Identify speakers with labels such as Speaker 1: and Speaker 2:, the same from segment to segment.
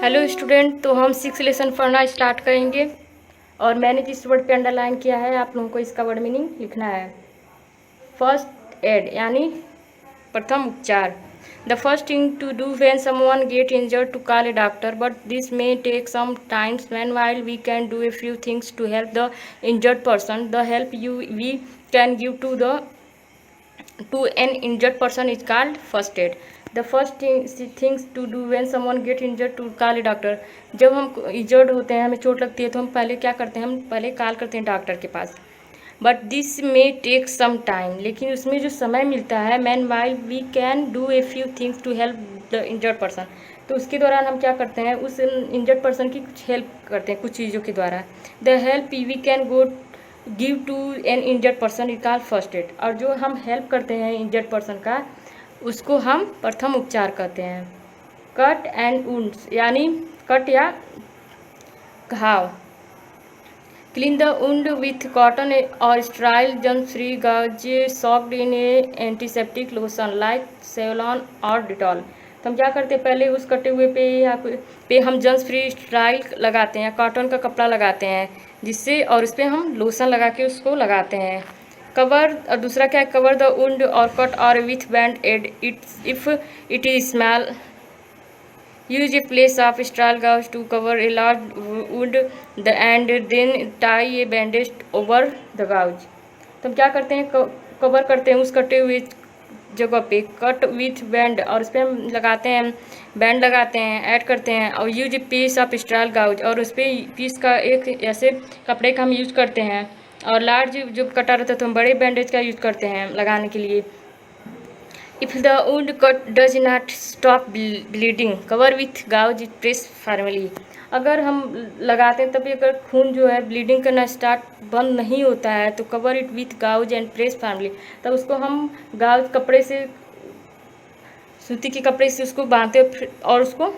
Speaker 1: Hello student, तो हम 6 lesson पढ़ना स्टार्ट करेंगे। और मैंने जिस वर्ड पे अंडरलाइन किया है आप लोगों को इसका वर्ड मीनिंग लिखना है। फर्स्ट एड यानी प्रथम उपचार। The first thing to do when someone get injured to call a doctor, but this may take some times when while we can do a few things to help the injured person. The help you we can give to an injured person is called first aid. The first things to do when someone get injured to call a doctor. जब हम injured होते हैं, हमें चोट लगती है, तो हम पहले क्या करते हैं, हम पहले कॉल करते हैं डॉक्टर के पास। But this may take some time, लेकिन उसमें जो समय मिलता है, meanwhile we can do a few things to help the injured person, तो उसके दौरान हम क्या करते हैं, उस इंजर्ड पर्सन की कुछ हेल्प करते हैं कुछ चीज़ों के द्वारा। The help we can go give to an injured person is called first aid. और जो हम हेल्प करते हैं इंजर्ड पर्सन का, उसको हम प्रथम उपचार कहते हैं। कट एंड वुंड्स यानी कट या घाव। Clean the wound with cotton और sterile germ free gauze soaked in a antiseptic lotion like Savlon और डिटॉल। तो हम क्या करते हैं, पहले उस कटे हुए पे हम जर्म फ्री स्टराइल लगाते हैं, कॉटन का कपड़ा लगाते हैं जिससे, और उस पर हम लोशन लगा के उसको लगाते हैं। कवर, और दूसरा क्या है, कवर द वुंड और कट और with band aid it's if it is small. Use a place of sterile gauze to cover a large wound the and then tie a bandage over the gauze. तो हम क्या करते हैं, cover करते हैं उस कटे हुए जगह पे कट विथ बैंड, और उस पर हम लगाते हैं, बैंड लगाते हैं, ऐड करते हैं। और use a piece of sterile गाउज, और उस पर पीस का एक ऐसे कपड़े का हम यूज करते हैं। और लार्ज जो कटा रहता है तो हम बड़े बैंडेज का यूज करते हैं लगाने के लिए। If the wound cut does not stop bleeding, cover with gauze, press firmly. अगर हम लगाते हैं तभी अगर खून जो है ब्लीडिंग करना बंद नहीं होता है, तो cover it with gauze and press firmly, तब उसको हम गाउज कपड़े से, सूती के कपड़े से उसको बांधते और उसको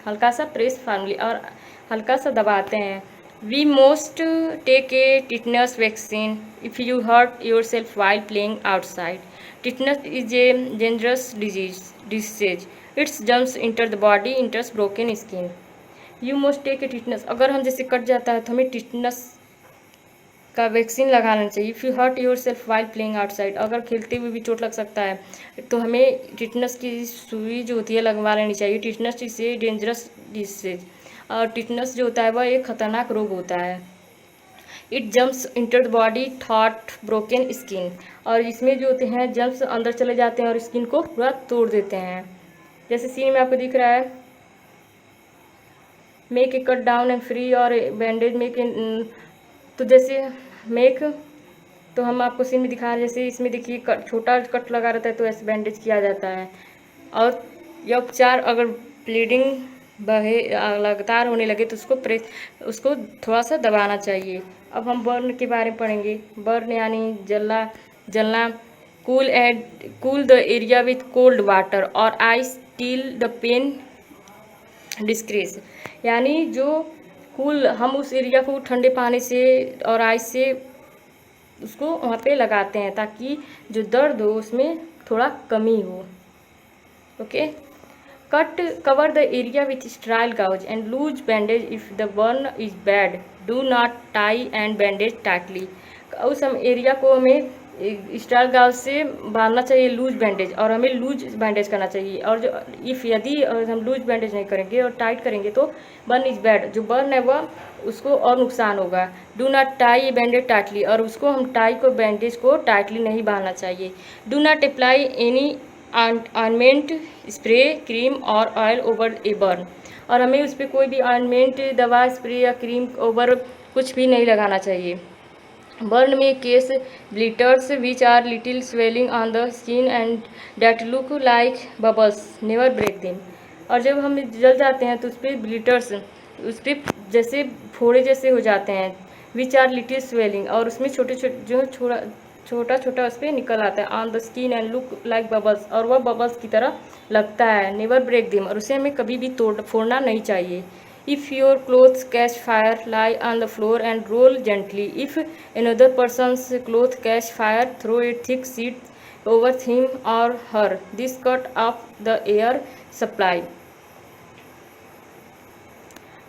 Speaker 1: हल्का सा प्रेस फर्मली और हल्का सा दबाते हैं। We must take a tetanus vaccine if you hurt yourself while playing outside. Tetanus is a dangerous disease it's jumps enter the body enters broken skin. You must take a tetanus, अगर हम जैसे cut जाता है तो हमें tetanus का vaccine लगाना चाहिए। If you hurt yourself while playing outside, अगर खेलते हुए भी चोट लग सकता है तो हमें टिटनस की सुई जो होती है लगवा लेनी चाहिए। Tetanus is a dangerous disease, और टिटनस जो होता है वह एक खतरनाक रोग होता है। It jumps enter the body through broken skin, और इसमें जो होते हैं जम्प्स अंदर चले जाते हैं और स्किन को पूरा तोड़ देते हैं। जैसे सीन में आपको दिख रहा है, make a cut down and free और बैंडेज मेक ए, तो जैसे मेक, तो हम आपको सीन में दिखा रहे हैं, जैसे इसमें देखिए छोटा कट लगा रहता है तो ऐसे बैंडेज किया जाता है। और यह उपचार अगर ब्लीडिंग लगातार होने लगे तो उसको थोड़ा सा दबाना चाहिए। अब हम बर्न के बारे में पढ़ेंगे। बर्न यानी जलना। Cool the area with cold water और ice till the pain decrease, यानी जो हम उस एरिया को ठंडे पानी से और आइस से उसको वहाँ पे लगाते हैं ताकि जो दर्द हो उसमें थोड़ा कमी हो। Okay. Cover the area with sterile gauze and loose bandage if the burn is bad, do not tie and bandage tightly. उस हम एरिया को हमें स्ट्राइल गाउज से बांधना चाहिए, लूज बैंडेज, और हमें लूज बैंडेज करना चाहिए। और जो यदि हम लूज बैंडेज नहीं करेंगे और टाइट करेंगे तो बर्न इज बैड, जो बर्न है वह उसको और नुकसान होगा। Do not tie bandage tightly, और उसको हम बैंडेज को टाइटली नहीं बांधना चाहिए। Do not apply any ointment, spray, cream और ऑयल ओवर ए बर्न, और हमें उस पर कोई भी ऑइंटमेंट, दवा, स्प्रे या क्रीम ओवर कुछ भी नहीं लगाना चाहिए। बर्न में case blisters which are little swelling on the skin and that look like bubbles, never break them. और जब हम जल जाते हैं तो उस पर ब्लिटर्स, उस पर जैसे फोड़े जैसे हो जाते हैं। विच आर लिटिल स्वेलिंग, और उसमें छोटे छोटा उस पर निकल आता है। On the skin and look like bubbles, और वह बबल्स की तरह लगता है। नेवर ब्रेक देम, और उसे हमें कभी भी फोड़ना नहीं चाहिए। If your clothes catch fire, lie on the floor and roll gently. If another person's clothes catch fire, throw a thick sheet over him or her. This cut off the air supply.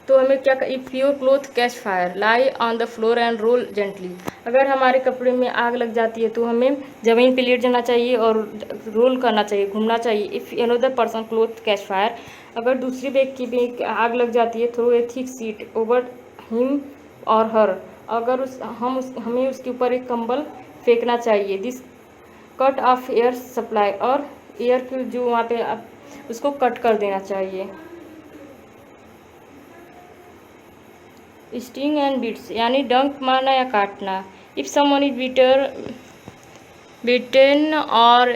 Speaker 1: तो हमें क्या, if your cloth catch fire lie on the floor and roll gently. अगर हमारे कपड़े में आग लग जाती है तो हमें ज़मीन पे लेट जाना चाहिए और रोल करना चाहिए, घूमना चाहिए। If another person cloth catch fire, अगर दूसरे व्यक्ति में आग लग जाती है, throw a thick sheet over him और हर, अगर हमें उसके ऊपर एक कंबल फेंकना चाहिए। This cut off air supply, और एयर की जो वहाँ पे उसको कट कर देना चाहिए। स्टिंग एंड बिट्स यानी डंक मारना या काटना। इफ समवन इज बिटेन और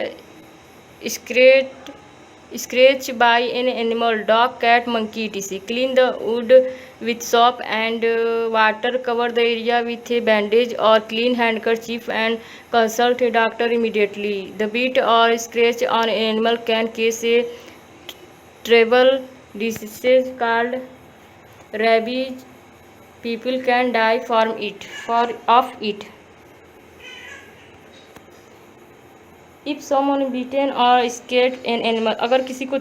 Speaker 1: scratched by an animal, dog, cat, monkey, etc. Clean the wound with soap and water. Cover the area with a bandage or clean handkerchief and consult a doctor immediately. The bite or scratch on an animal can cause a terrible disease called rabies. People can die of it. If someone beaten और skate an animal, अगर किसी को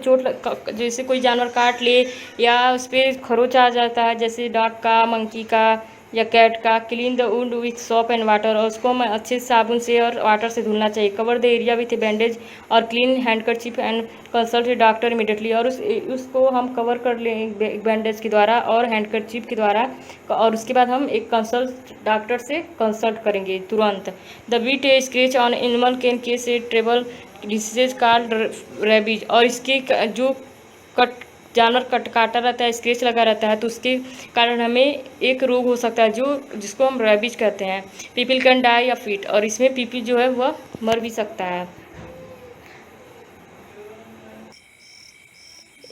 Speaker 1: जैसे कोई जानवर काट ले या उस पर खरोच आ जाता है, जैसे डॉग का, मंकी का या कैट का, clean the wound with soap and water, और उसको मैं अच्छे साबुन से और वाटर से धुलना चाहिए। Cover the area with a bandage और clean handkerchief and consult a doctor immediately, और उसको हम कवर कर लें बैंडेज के द्वारा और हैंडकरचीफ के द्वारा, और उसके बाद हम एक डॉक्टर से कंसल्ट करेंगे तुरंत। The bite a scratch on animal can cause a terrible disease called rabies, और इसके जो जानवर काटा रहता है, स्क्रैच लगा रहता है, तो उसके कारण हमें एक रोग हो सकता है जिसको हम रेबीज कहते हैं। People can die of it, और इसमें पीपल जो है वह मर भी सकता है।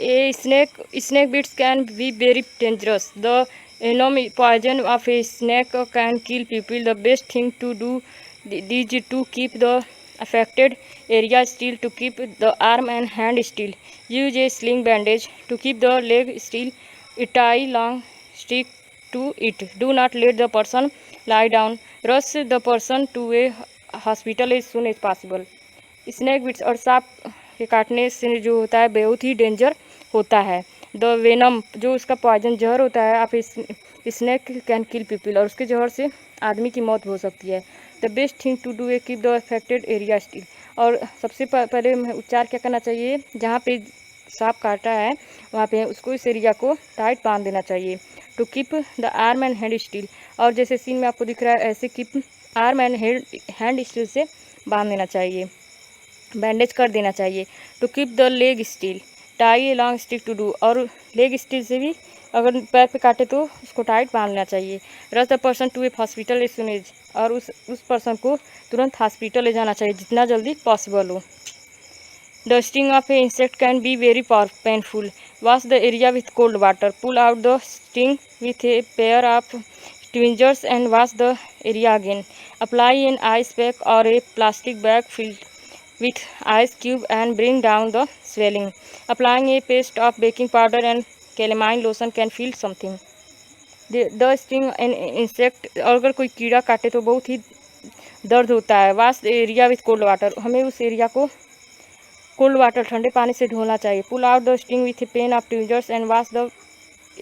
Speaker 1: A snake bites can be very dangerous. The venom poison of a snake can kill people. The best thing to do is to keep the affected area still, to keep the arm and hand still. Use a sling bandage to keep the leg still. Tie long stick to it. Do not let the person lie down. Rush the person to a hospital as soon as possible. Snake bites और सांप के काटने से जो होता है बहुत ही danger होता है। द वेनम जो उसका पॉइजन जहर होता है, आप स्नैक कैन किल पीपल, और उसके जहर से आदमी की मौत हो सकती है। The best thing to do a keep the affected area still, और सबसे पहले उपचार क्या करना चाहिए, जहाँ पे सांप काटा है वहाँ पे उसको इस एरिया को टाइट बांध देना चाहिए। To keep the arm and hand still, और जैसे सीन में आपको दिख रहा है ऐसे keep arm and hand still से बांध देना चाहिए, बैंडेज कर देना चाहिए। To keep the leg still, tie a long stick to do, और लेग स्टिल से भी अगर पैर पे काटे तो उसको टाइट बांधना चाहिए। Rush the person to a hospital as soon as, और उस पर्सन को तुरंत हॉस्पिटल ले जाना चाहिए जितना जल्दी पॉसिबल हो। The sting of a insect can be very painful. Wash the area with cold water. Pull out the sting with a pair of tweezers and wash the area again. Apply an ice pack or a plastic bag filled with ice cube and bring down the swelling. Applying a paste of baking powder and calamine lotion can feel something. The sting an insect, और अगर कोई कीड़ा काटे तो बहुत ही दर्द होता है। Wash the area with cold water, हमें उस एरिया को कोल्ड वाटर ठंडे पानी से धोना चाहिए। Pull out the sting with a pen of tweezers and wash the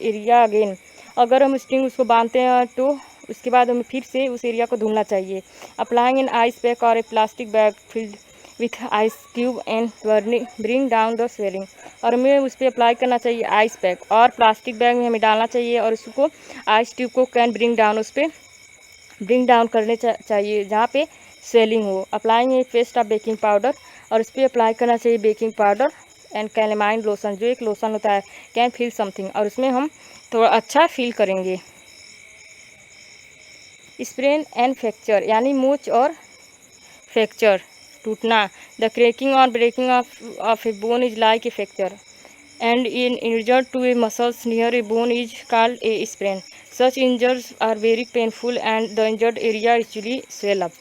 Speaker 1: area again, अगर हम स्टिंग उसको बांधते हैं तो उसके बाद हमें फिर से उस एरिया को धुलना चाहिए। अप्लाइंग एन आइस पैक और a plastic bag filled with ice cube and bring down the swelling, और हमें उस पर अप्लाई करना चाहिए आइस पैक, और प्लास्टिक बैग में हमें डालना चाहिए और उसको आइस ट्यूब को कैन ब्रिंग डाउन, उस पर ब्रिंग डाउन करने चाहिए जहाँ पे स्वेलिंग हो। Applying A paste of baking powder, और उस पर अप्लाई करना चाहिए baking powder and calamine lotion, जो एक लोशन होता है, कैन फील समथिंग, और उसमें हम थोड़ा अच्छा फील करेंगे। स्प्रेन एंड फ्रैक्चर यानी मोच और फ्रैक्चर टूटना। द क्रैकिंग और breaking of a bone is like a fracture and an injured to a muscles near a bone is called a sprain. Such injuries are very painful and the injured area usually swell up.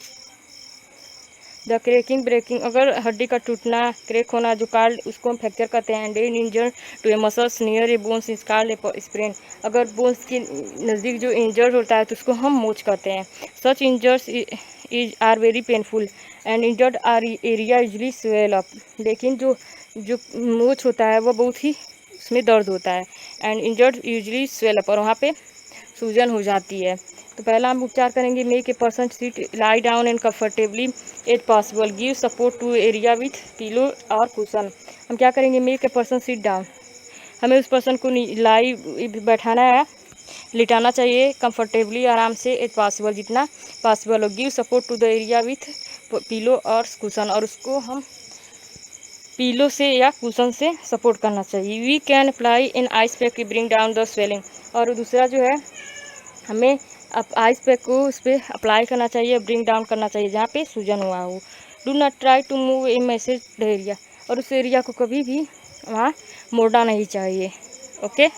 Speaker 1: The cracking breaking, अगर हड्डी का टूटना, crack होना, जो card उसको हम fracture कहते हैं। And an injured to a muscles near a bones is called a sprain, अगर बोन्स के नज़दीक जो इंजर्ड होता है तो उसको हम मोच कहते हैं। Such injuries is are very painful and injured are area usually swell up, लेकिन जो मोच होता है वह बहुत ही उसमें दर्द होता है। And injured usually swell up, और वहाँ पे सूजन हो जाती है। तो पहला हम उपचार करेंगे, make a person sit lie down and comfortably as possible, give support to area with pillow और कुशन। हम क्या करेंगे, make a person sit down, हमें उस पर्सन को लाई बैठाना है, लिटाना चाहिए कंफर्टेबली, आराम से, एट पॉसिबल, जितना पॉसिबल हो। Give support to the area with pillow और कुशन, और उसको हम पीलो से या कुशन से सपोर्ट करना चाहिए। We can apply an ice pack to bring down the swelling, और दूसरा जो है हमें आइस पैक को उस पर अप्लाई करना चाहिए, ब्रिंग डाउन करना चाहिए जहाँ पे सूजन हुआ हो। Do not try to move a massage the area, और उस एरिया को कभी भी वहाँ मोड़ना नहीं चाहिए। ओके।